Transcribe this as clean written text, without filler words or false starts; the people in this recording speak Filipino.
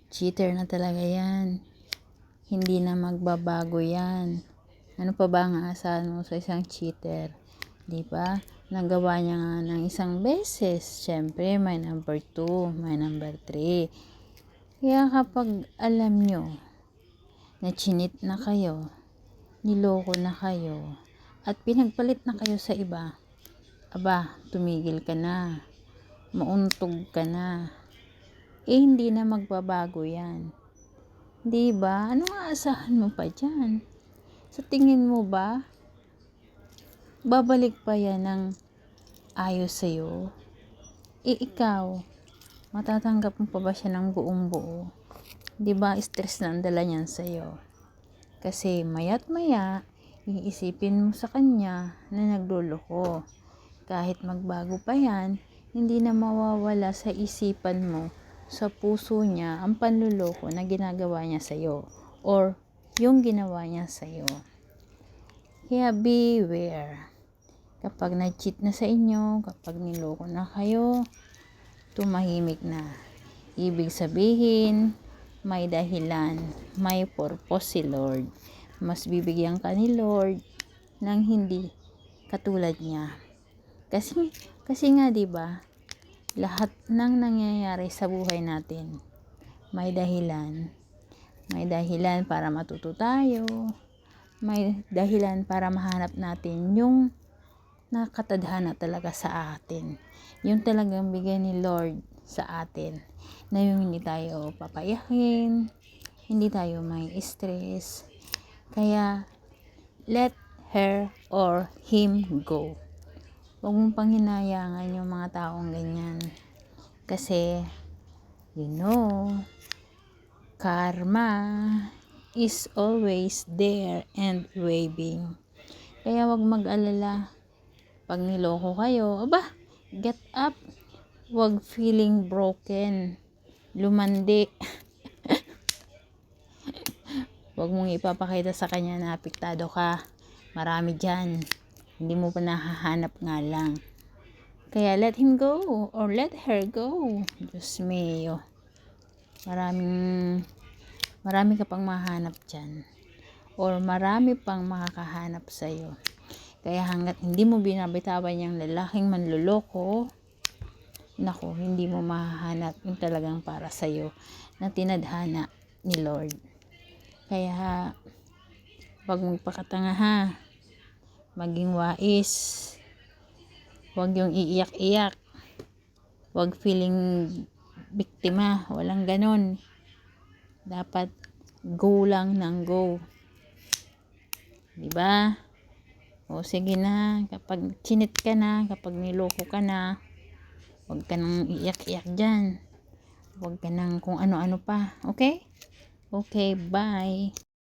Cheater na talaga yan. Hindi na magbabago yan. Ano pa ba ang aasahan mo sa isang cheater? Di ba? Nagawa niya nga ng isang beses. Siyempre, may number 2, may number 3. Kaya kapag alam nyo na chinit na kayo, niloko na kayo, at pinagpalit na kayo sa iba, aba, tumigil ka na. Mauntog ka na. Hindi na magbabago yan. Di ba? Ano aasahan mo pa dyan? Sa tingin mo ba, babalik pa yan ng ayos sa'yo? Ikaw, matatanggap mo pa ba siya ng buong buo? Di ba, stress na ang dala niyan sa'yo? Kasi maya't maya, iisipin mo sa kanya na nagluloko. Kahit magbago pa yan, hindi na mawawala sa isipan mo, sa puso niya, ang panluloko na ginagawa niya sa'yo or yung ginawa niya sa'yo. Kaya beware. Kapag nag-cheat na sa inyo, kapag niloko na kayo, tumahimik na. Ibig sabihin, may dahilan, may purpose si Lord. Mas bibigyan ka ni Lord ng hindi katulad niya. Kasi nga 'di ba, lahat ng nangyayari sa buhay natin may dahilan. May dahilan para matuto tayo. May dahilan para mahanap natin yung nakatadhana talaga sa atin. Yung talagang bigay ni Lord sa atin. Na yung hindi tayo papayahin, hindi tayo may stress. Kaya, let her or him go. Huwag mong panghinayangan yung mga taong ganyan. Kasi, you know, karma is always there and waving. Kaya wag mag-alala. Pag niloko kayo, aba, get up. Wag feeling broken. Lumandi. Wag mong ipapakita sa kanya na apektado ka. Marami dyan. Hindi mo pa nahahanap nga lang. Kaya let him go or let her go. Diyos mio. Marami ka pang mahanap dyan. Or marami pang makakahanap sa'yo. Kaya hanggat hindi mo binabitawan yung lalaking manluloko, naku, hindi mo mahahanap yung talagang para sa'yo na tinadhana ni Lord. Kaya, wag magpakatanga ha. Maging wais. Wag yung iiyak-iyak. Wag feeling biktima. Walang ganon. Dapat go lang ng go. Diba? O sige na. Kapag chinit ka na, kapag niloko ka na, wag ka nang iiyak-iyak dyan. Wag ka nang kung ano-ano pa. Okay? Okay, bye.